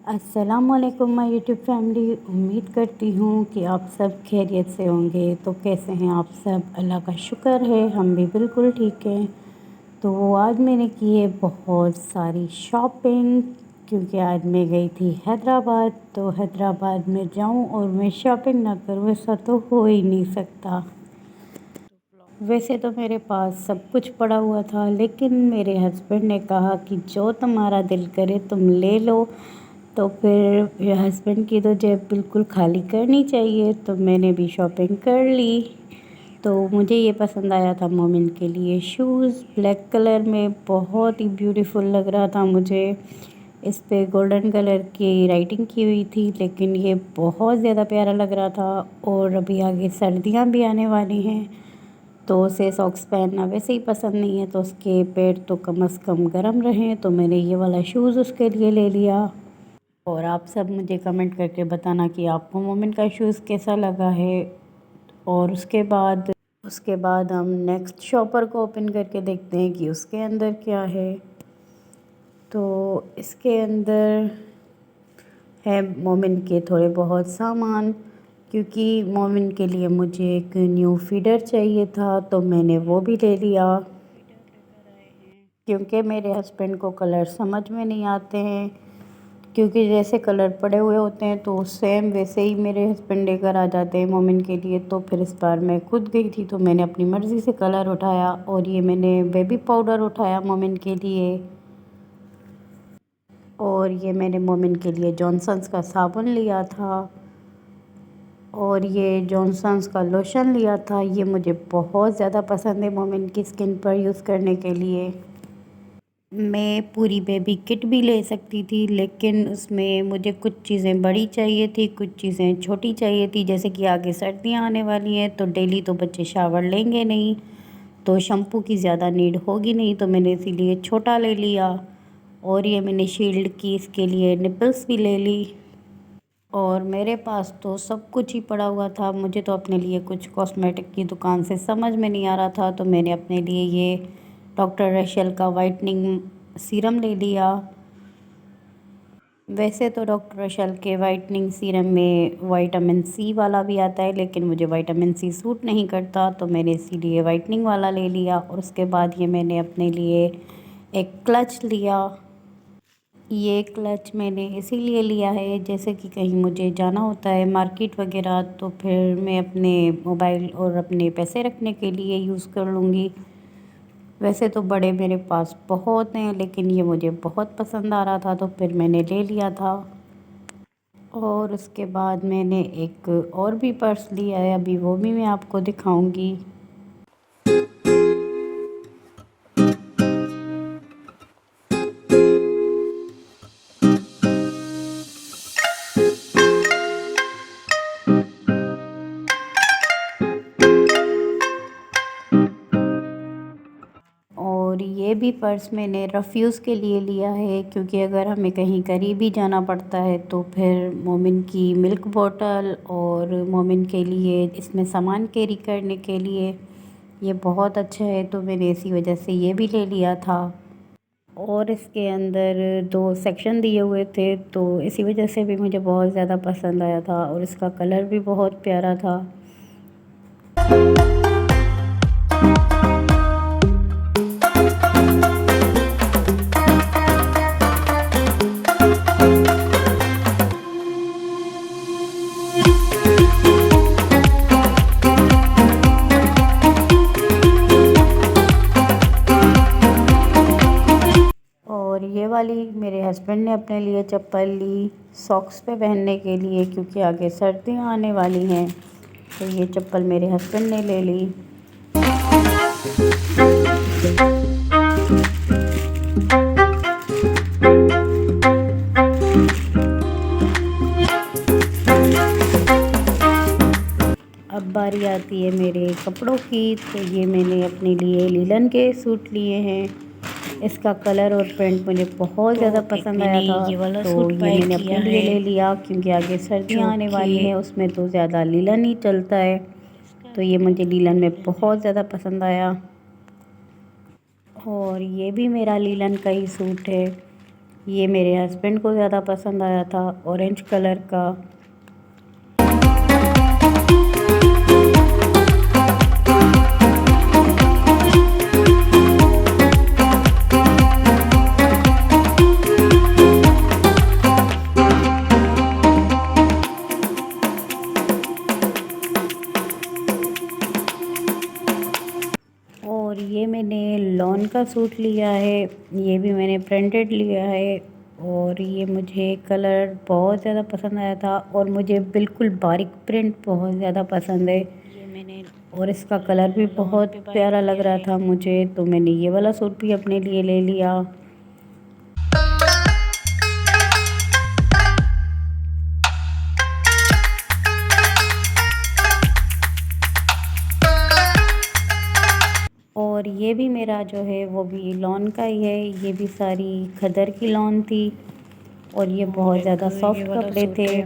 अस्सलामुअलैकुम my YouTube family. उम्मीद करती हूँ कि आप सब खैरियत से होंगे। तो कैसे हैं आप सब? अल्लाह का शुक्र है हम भी बिल्कुल ठीक हैं। तो आज मैंने की है बहुत सारी शॉपिंग, क्योंकि आज मैं गई थी हैदराबाद। तो हैदराबाद में जाऊँ और मैं शॉपिंग ना करूँ, ऐसा तो हो ही नहीं सकता। वैसे तो मेरे पास सब कुछ पड़ा हुआ था, लेकिन मेरे हस्बैंड ने कहा कि जो तुम्हारा दिल करे तुम ले लो। तो फिर मेरे हस्बैंड की तो जेब बिल्कुल खाली करनी चाहिए, तो मैंने भी शॉपिंग कर ली। तो मुझे ये पसंद आया था मोमिन के लिए शूज़, ब्लैक कलर में बहुत ही ब्यूटीफुल लग रहा था मुझे। इस पे गोल्डन कलर की राइटिंग की हुई थी, लेकिन ये बहुत ज़्यादा प्यारा लग रहा था। और अभी आगे सर्दियाँ भी आने वाली हैं, तो उसे सॉक्स पहनना वैसे ही पसंद नहीं है, तो उसके पैर तो कम से कम गर्म रहें। तो मैंने ये वाला शूज़ उसके लिए ले लिया। और आप सब मुझे कमेंट करके बताना कि आपको मोमिन का शूज़ कैसा लगा है। और उसके बाद हम नेक्स्ट शॉपर को ओपन करके देखते हैं कि उसके अंदर क्या है। तो इसके अंदर है मोमिन के थोड़े बहुत सामान, क्योंकि मोमिन के लिए मुझे एक न्यू फीडर चाहिए था, तो मैंने वो भी ले लिया। क्योंकि मेरे हस्बैंड को कलर समझ में नहीं आते हैं, क्योंकि जैसे कलर पड़े हुए होते हैं तो सेम वैसे ही मेरे हस्बैंड लेकर आ जाते हैं मोमिन के लिए। तो फिर इस बार मैं खुद गई थी, तो मैंने अपनी मर्ज़ी से कलर उठाया। और ये मैंने बेबी पाउडर उठाया मोमिन के लिए। और ये मैंने मोमिन के लिए जॉनसन्स का साबुन लिया था। और ये जॉनसन्स का लोशन लिया था। ये मुझे बहुत ज़्यादा पसंद है मोमिन की स्किन पर यूज़ करने के लिए। मैं पूरी बेबी किट भी ले सकती थी, लेकिन उसमें मुझे कुछ चीज़ें बड़ी चाहिए थी, कुछ चीज़ें छोटी चाहिए थी। जैसे कि आगे सर्दियाँ आने वाली हैं, तो डेली तो बच्चे शावर लेंगे नहीं, तो शैम्पू की ज़्यादा नीड होगी नहीं, तो मैंने इसीलिए छोटा ले लिया। और ये मैंने शील्ड की इसके लिए निपल्स भी ले ली। और मेरे पास तो सब कुछ ही पड़ा हुआ था। मुझे तो अपने लिए कुछ कॉस्मेटिक की दुकान से समझ में नहीं आ रहा था, तो मैंने अपने लिए ये डॉक्टर रशेल का वाइटनिंग सीरम ले लिया। वैसे तो डॉक्टर रशेल के वाइटनिंग सीरम में विटामिन सी वाला भी आता है, लेकिन मुझे विटामिन सी सूट नहीं करता, तो मैंने इसीलिए वाइटनिंग वाला ले लिया। और उसके बाद ये मैंने अपने लिए एक क्लच लिया। ये क्लच मैंने इसीलिए लिया है, जैसे कि कहीं मुझे जाना होता है मार्केट वगैरह, तो फिर मैं अपने मोबाइल और अपने पैसे रखने के लिए यूज़ कर लूँगी। वैसे तो बड़े मेरे पास बहुत हैं, लेकिन ये मुझे बहुत पसंद आ रहा था, तो फिर मैंने ले लिया था। और उसके बाद मैंने एक और भी पर्स लिया है, अभी वो भी मैं आपको दिखाऊंगी। और ये भी पर्स मैंने रफ़ यूज़ के लिए लिया है, क्योंकि अगर हमें कहीं करीब ही जाना पड़ता है, तो फिर मोमिन की मिल्क बॉटल और मोमिन के लिए इसमें सामान कैरी करने के लिए ये बहुत अच्छा है, तो मैंने इसी वजह से ये भी ले लिया था। और इसके अंदर 2 सेक्शन दिए हुए थे, तो इसी वजह से भी मुझे बहुत ज़्यादा पसंद आया था। और इसका कलर भी बहुत प्यारा था। और ये वाली मेरे हस्बैंड ने अपने लिए चप्पल ली सॉक्स पे पहनने के लिए, क्योंकि आगे सर्दियाँ आने वाली हैं, तो ये चप्पल मेरे हस्बैंड ने ले ली। अब बारी आती है मेरे कपड़ों की। तो ये मैंने अपने लिए लीलन के सूट लिए हैं। इसका कलर और प्रिंट मुझे बहुत ज़्यादा पसंद आया था, ये वाला तो सूट ये बाय मैंने किया अपने लिए है, ले लिया, क्योंकि आगे सर्दियाँ आने वाली हैं, उसमें तो ज़्यादा लीलन ही चलता है। तो ये मुझे लीलन में बहुत ज़्यादा पसंद आया। और ये भी मेरा लीलन का ही सूट है। ये मेरे हस्बैंड को ज़्यादा पसंद आया था, ऑरेंज कलर का। और ये मैंने लॉन का सूट लिया है। ये भी मैंने प्रिंटेड लिया है। और ये मुझे कलर बहुत ज़्यादा पसंद आया था, और मुझे बिल्कुल बारीक प्रिंट बहुत ज़्यादा पसंद है। ये मैंने और इसका कलर भी बहुत प्यारा लग रहा था मुझे, तो मैंने ये वाला सूट भी अपने लिए ले लिया। और ये भी मेरा जो है वो भी लॉन का ही है। ये भी सारी खदर की लॉन थी, और ये बहुत ज़्यादा सॉफ्ट कपड़े थे।